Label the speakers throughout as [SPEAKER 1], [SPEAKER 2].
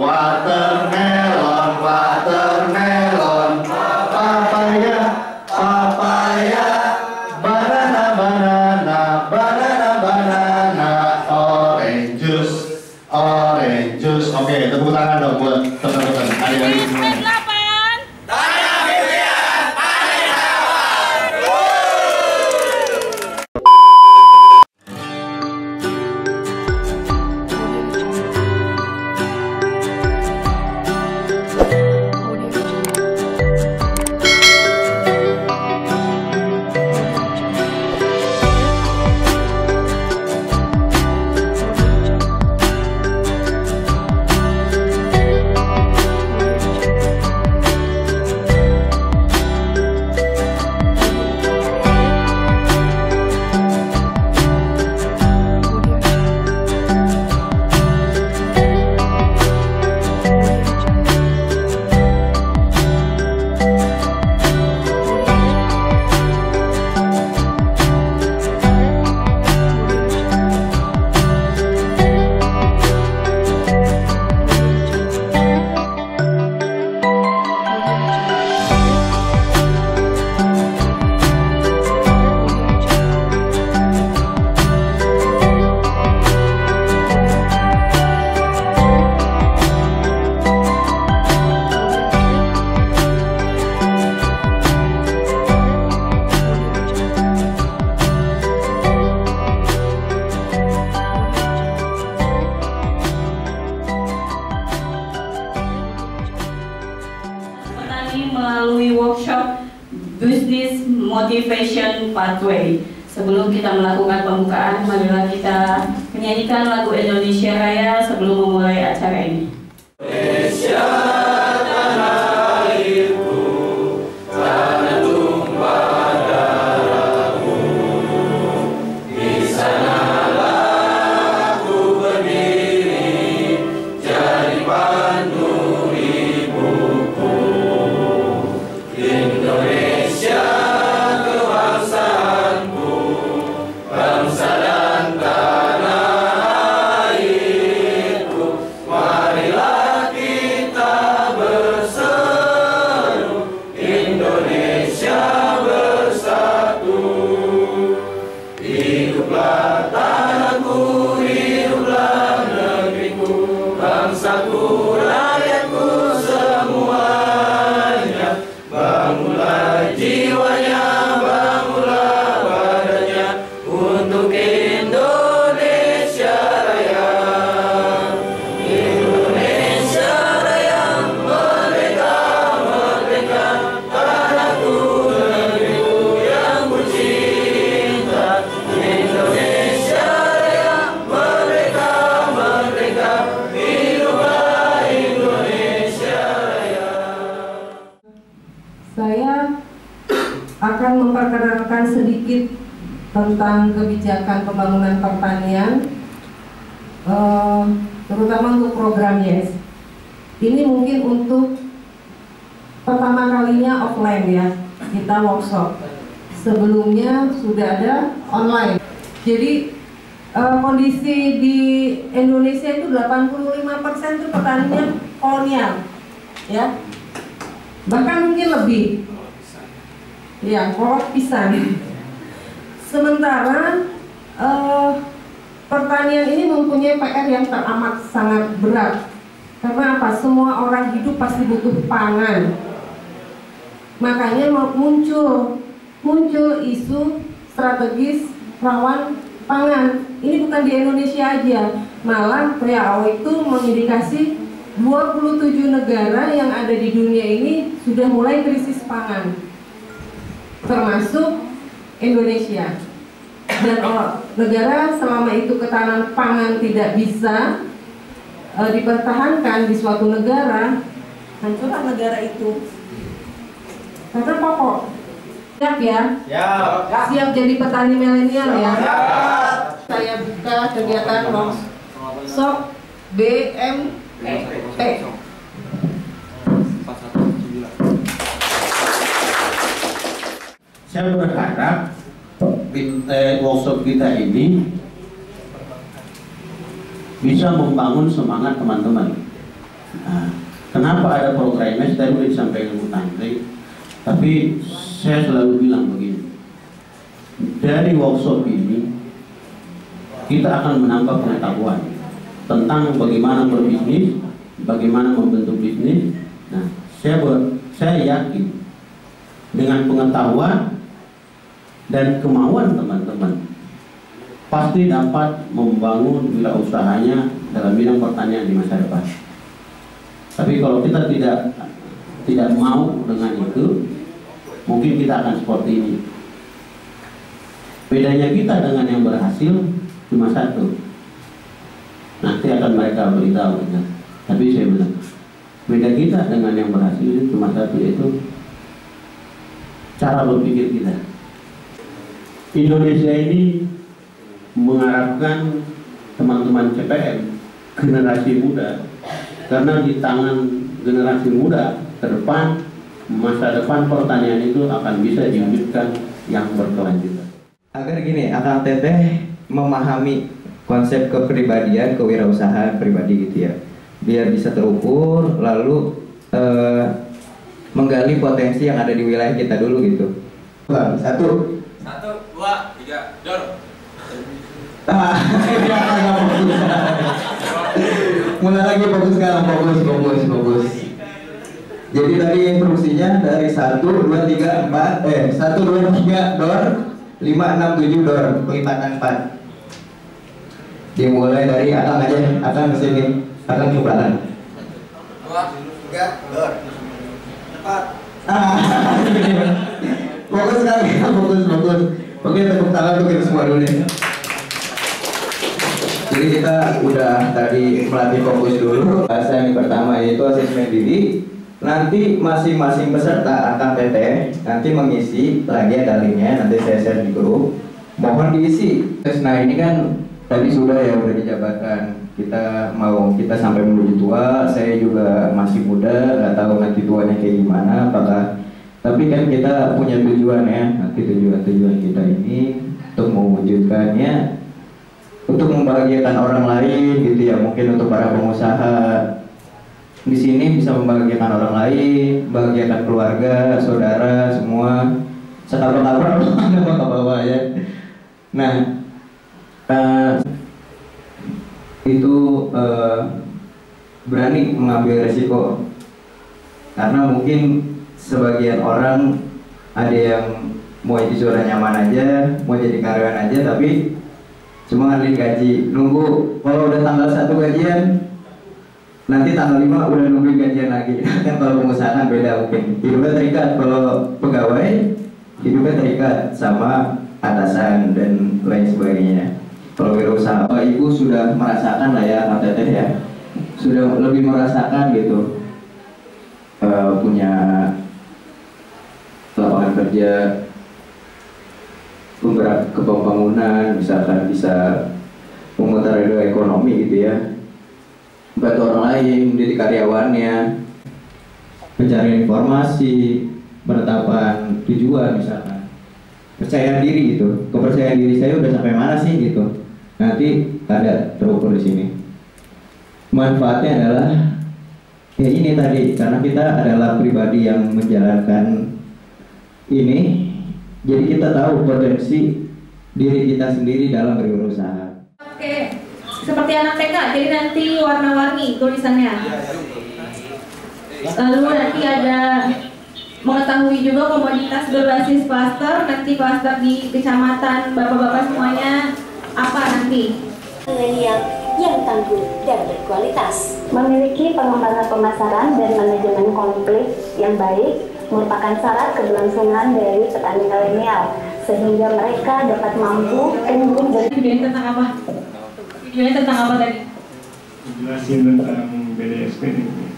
[SPEAKER 1] Watermelon, watermelon, papaya, papaya, banana, banana, banana, banana, orange juice, orange juice. Oke, tepuk tangan dong buat teman-teman adik-adik semuanya.
[SPEAKER 2] Melalui workshop Business Motivation Pathway. Sebelum kita melakukan pembukaan, marilah kita menyanyikan lagu Indonesia Raya sebelum memulai acara ini. Indonesia, tanah airku, tanah tumpah darahmu. Di sanalah aku berdiri, jadi pandu ibuku. Indonesia, kebangsaanku, bangsa dan tanah airku. Marilah kita berseru, Indonesia bersatu. Hiduplah tanahku, hiduplah negeriku, bangsaku, rakyatku semuanya. Bangunlah jiwanya, bangunlah badannya untuk Indonesia Raya. Indonesia Raya, merdeka, merdeka, tanahku, negeriku yang kucinta. Indonesia Raya, merdeka, merdeka, hiduplah Indonesia Raya.
[SPEAKER 3] Saya akan memperkenalkan sedikit tentang kebijakan pembangunan pertanian, terutama untuk program YES. Ini mungkin untuk pertama kalinya offline ya, kita workshop. Sebelumnya sudah ada online. Jadi kondisi di Indonesia itu 85% itu petaninya kolonial, ya. Bahkan mungkin lebih, ya, kolot pisang. Sementara pertanian ini mempunyai PR yang teramat sangat berat. Karena apa? Semua orang hidup pasti butuh pangan. Makanya muncul isu strategis rawan pangan. Ini bukan di Indonesia aja, malah WHO itu mengindikasi 27 negara yang ada di dunia ini sudah mulai krisis pangan, termasuk Indonesia. Dan negara selama itu ketahanan pangan tidak bisa dipertahankan di suatu negara, hancurlah negara itu. Karena pokok. Siap ya? Siap jadi petani milenial ya? Saya buka kegiatan workshop BMP.
[SPEAKER 1] Saya berharap workshop kita ini bisa membangun semangat teman-teman. Nah, kenapa ada progres? Tadi sudah disampaikan Bu Tantri, tapi saya selalu bilang begini, dari workshop ini kita akan menambah pengetahuan tentang bagaimana berbisnis, bagaimana membentuk bisnis. Nah, saya yakin dengan pengetahuan dan kemauan teman-teman pasti dapat membangun wirausahanya dalam bidang pertanian di masa depan. Tapi kalau kita tidak mau dengan itu, mungkin kita akan seperti ini. Bedanya kita dengan yang berhasil cuma satu. Nanti akan mereka beritahu ya. Tapi saya bilang, beda kita dengan yang berhasil itu cuma satu, yaitu cara berpikir kita. Indonesia ini mengharapkan teman-teman CPM, generasi muda, karena di tangan generasi muda ke depan, masa depan pertanian itu akan bisa diwujudkan yang berkelanjutan.
[SPEAKER 4] Agar gini, Akang Teteh memahami konsep kepribadian, kewirausahaan pribadi gitu ya, biar bisa terukur, lalu menggali potensi yang ada di wilayah kita dulu gitu. Satu,
[SPEAKER 2] 1, 2, 3, dor.
[SPEAKER 4] mulai lagi, fokus sekarang, fokus. Jadi tadi instruksinya dari 1, 2, 3, 4, 1, 2, 3, dor, 5, 6, 7, dor, kelipatan 4. Dimulai dari Akang aja, Akang kesini, Akang ke belakang.
[SPEAKER 2] 2, 3, dor. 4.
[SPEAKER 4] Fokus sekali, fokus. Oke, tepuk tangan untuk kita semua dulu nih. Jadi kita udah tadi melatih fokus dulu. Bahasa yang pertama yaitu asesmen diri. Nanti masing-masing peserta Akang Teteh nanti mengisi, lagi ada linknya, nanti saya share di grup. Mohon diisi. Nah ini kan tadi sudah ya, udah dijabarkan. Kita sampai menuju tua. Saya juga masih muda, nggak tahu nanti tuanya kayak gimana. Tapi kan kita punya tujuan ya. Nanti tujuan kita ini untuk mewujudkannya, untuk membahagiakan orang lain gitu ya. Mungkin untuk para pengusaha di sini bisa membahagiakan orang lain, membahagiakan keluarga, saudara, semua. Sekapar-kapar ke bawah ya. Nah, itu berani mengambil resiko, karena mungkin sebagian orang ada yang mau di zona nyaman aja, mau jadi karyawan aja, tapi cuma ngandelin gaji, nunggu kalau udah tanggal 1 gajian, nanti tanggal 5 udah nungguin gajian lagi. Kan kalau pengusaha kan beda, mungkin hidupnya terikat. Kalau pegawai hidupnya terikat sama atasan dan lain sebagainya. Kalau wirausaha, Ibu sudah merasakan lah ya, Kang Teteh ya, sudah lebih merasakan gitu, punya lapangan kerja, penggerak ke pembangunan, misalkan bisa memutar roda ekonomi gitu ya, bantu orang lain, menjadi karyawannya, pencarian informasi, penetapan tujuan misalkan, percaya diri gitu, kepercayaan diri saya udah sampai mana sih gitu, nanti ada terukur di sini. Manfaatnya adalah ya ini tadi, karena kita adalah pribadi yang menjalankan ini, jadi kita tahu potensi diri kita sendiri dalam berwirausaha.
[SPEAKER 5] Oke, seperti anak TK, jadi nanti warna-warni tulisannya. Lalu nanti ada mengetahui juga komoditas berbasis klaster, nanti klaster di kecamatan, bapak-bapak semuanya apa nanti?
[SPEAKER 6] Milenial yang tangguh dan berkualitas,
[SPEAKER 7] memiliki pengembangan pemasaran dan manajemen konflik yang baik merupakan syarat keberlangsungan dari petani milenial, sehingga mereka dapat mampu tumbuh dan...
[SPEAKER 5] Videonya tentang apa? Videonya tentang apa tadi?
[SPEAKER 8] Jelasin tentang BDSP ini.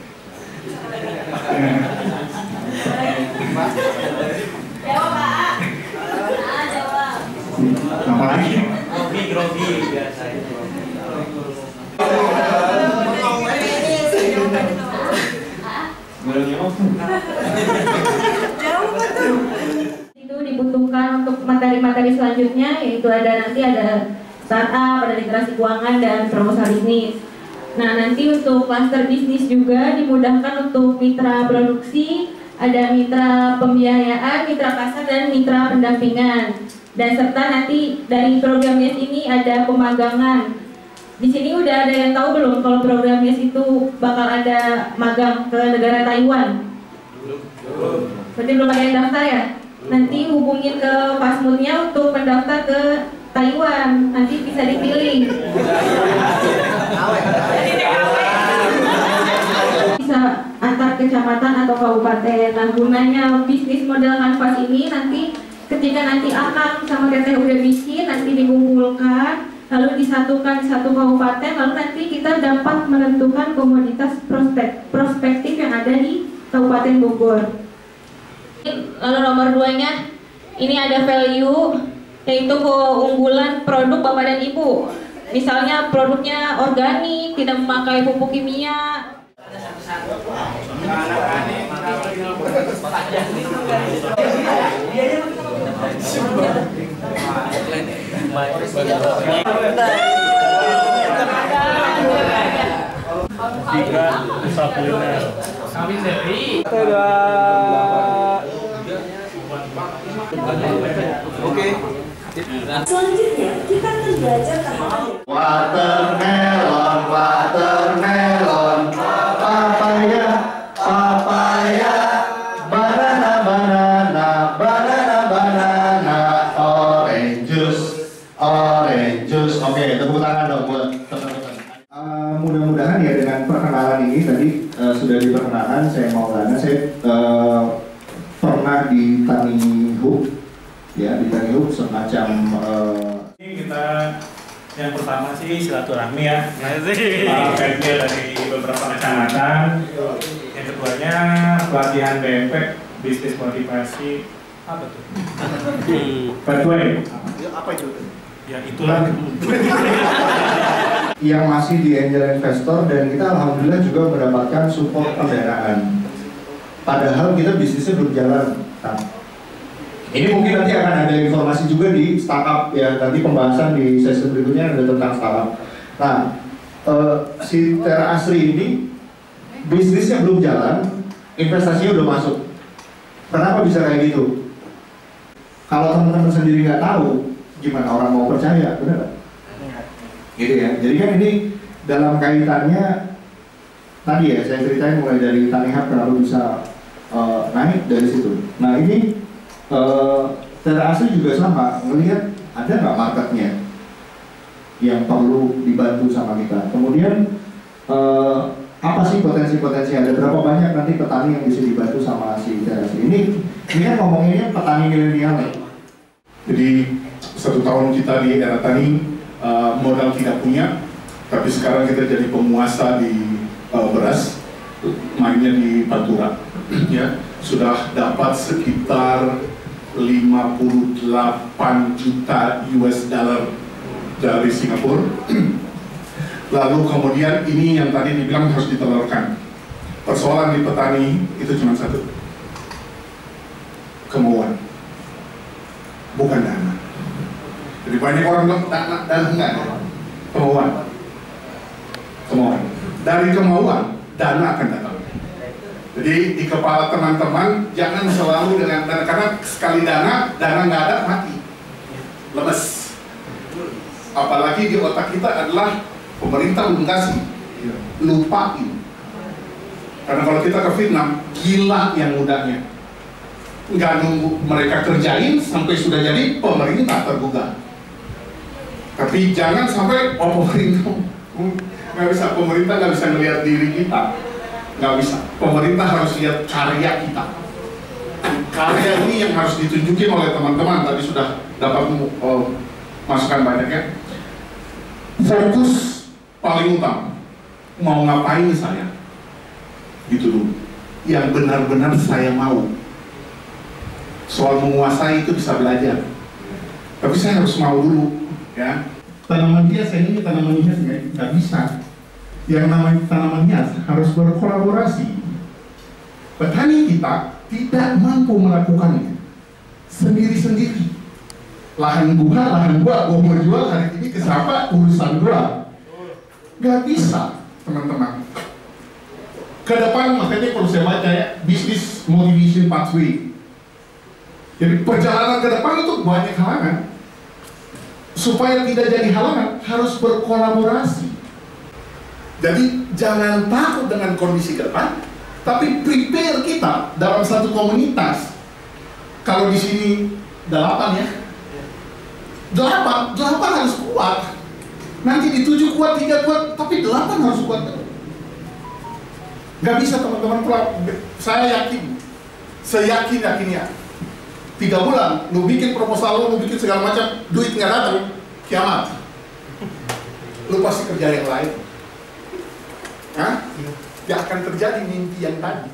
[SPEAKER 5] Jawab Pak. Jawab.
[SPEAKER 8] Apa lagi?
[SPEAKER 2] Grogi biasanya.
[SPEAKER 5] Itu dibutuhkan untuk materi-materi selanjutnya, yaitu nanti ada startup, ada literasi keuangan dan proposal bisnis. Nah, nanti untuk klaster bisnis juga dimudahkan untuk mitra produksi, ada mitra pembiayaan, mitra pasar, dan mitra pendampingan. Dan serta nanti dari program YES ini ada pemagangan. Di sini udah ada yang tahu belum kalau program YES itu bakal ada magang ke negara Taiwan? Berarti belum ada yang daftar ya? Nanti hubungin ke Pasmutnya untuk mendaftar ke Taiwan, nanti bisa dipilih. Bisa antar kecamatan atau kabupaten. Nah, gunanya bisnis model kanvas ini nanti ketika nanti akang sama teteh udah bikin, nanti dikumpulkan, lalu disatukan di satu kabupaten, lalu nanti kita dapat menentukan komoditas prospektif yang ada di Kabupaten Bogor. Lalu nomor 2-nya, ini ada value, yaitu keunggulan produk Bapak dan Ibu. Misalnya produknya organik, tidak memakai pupuk kimia.
[SPEAKER 6] Selanjutnya, kita akan belajar tentang
[SPEAKER 4] Watermelon, watermelon, papaya, papaya, banana, banana, banana, banana, orange juice, orange juice. Oke, tepuk tangan dong buat teman-teman. Mudah-mudahan ya dengan perkenalan ini tadi sudah diperkenalkan. Saya Maulana, saya pernah di Tani Hub, ya di Tani Hub semacam.
[SPEAKER 8] Kita yang pertama sih silaturahmi ya, kerja dari beberapa kecamatan. Yang keduanya pelatihan BMP, bisnis motivasi, apa tuh? Pathway. Apa itu? Ya itulah.
[SPEAKER 4] Yang masih di angel investor, dan kita alhamdulillah juga mendapatkan support pendanaan. Padahal kita bisnisnya belum jalan. Nah, ini mungkin nanti akan ada informasi juga di startup ya, nanti pembahasan di sesi berikutnya ada tentang startup. Nah, si Tera Asri ini bisnisnya belum jalan, investasinya udah masuk. Kenapa bisa kayak gitu? Kalau teman-teman sendiri nggak tahu, gimana orang mau percaya, benar nggak? Gitu ya. Jadi kan ini dalam kaitannya tadi ya saya ceritain mulai dari Tanihub kenapa bisa naik dari situ. Nah ini Tera Asri juga sama, melihat ada nggak marketnya yang perlu dibantu sama kita. Kemudian apa sih potensi-potensi, ada berapa banyak nanti petani yang bisa dibantu sama si Tera Asri. Ini kan ngomonginnya petani milenial ya.
[SPEAKER 9] Jadi 1 tahun kita di era tani modal tidak punya, tapi sekarang kita jadi penguasa di beras, mainnya di Pantura, ya sudah dapat sekitar 58 juta US dollar dari Singapura. Lalu kemudian ini yang tadi dibilang harus ditelurkan. Persoalan di petani itu cuma satu, kemauan, bukan dana. Jadi banyak orang bilang dana enggak ada, kemauan. Dari kemauan dana akan datang. Jadi di kepala teman-teman jangan selalu dengan dana, karena sekali dana nggak ada mati, lemes. Apalagi di otak kita adalah pemerintah belum kasih, lupain. Karena kalau kita ke Vietnam, gila yang mudanya, nggak nunggu mereka kerjain sampai sudah jadi pemerintah tergugah. Tapi jangan sampai pemerintah nggak bisa, pemerintah nggak bisa melihat diri kita. Nggak bisa, pemerintah harus lihat karya kita. Karya ini yang harus ditunjukin oleh teman-teman. Tadi sudah dapat masukan banyak ya. Fokus paling utama, mau ngapain saya, gitu dulu. Yang benar-benar saya mau. Soal menguasai itu bisa belajar, tapi saya harus mau dulu ya. Tanaman hias ini tanaman hias nggak bisa. Yang namanya tanaman hias harus berkolaborasi. Petani kita tidak mampu melakukannya sendiri-sendiri. Lahan gua mau jual hari ini ke siapa, urusan gua. Gak bisa. teman-teman. Ke depan makanya kalau saya baca ya, business motivation pathway. Jadi perjalanan ke depan itu banyak halangan. Supaya tidak jadi halangan, harus berkolaborasi. Jadi jangan takut dengan kondisi ke depan, tapi prepare kita dalam satu komunitas. Kalau di sini 8 ya, 8 harus kuat. Nanti di 7 kuat, 3 kuat, tapi 8 harus kuat. Gak bisa teman-teman, saya yakin, seyakin-yakinnya 3 bulan, lu bikin proposal lu bikin segala macam, duit nggak datang, kiamat. Lu pasti kerja yang lain. Hah? Gak akan terjadi mimpi yang tadi.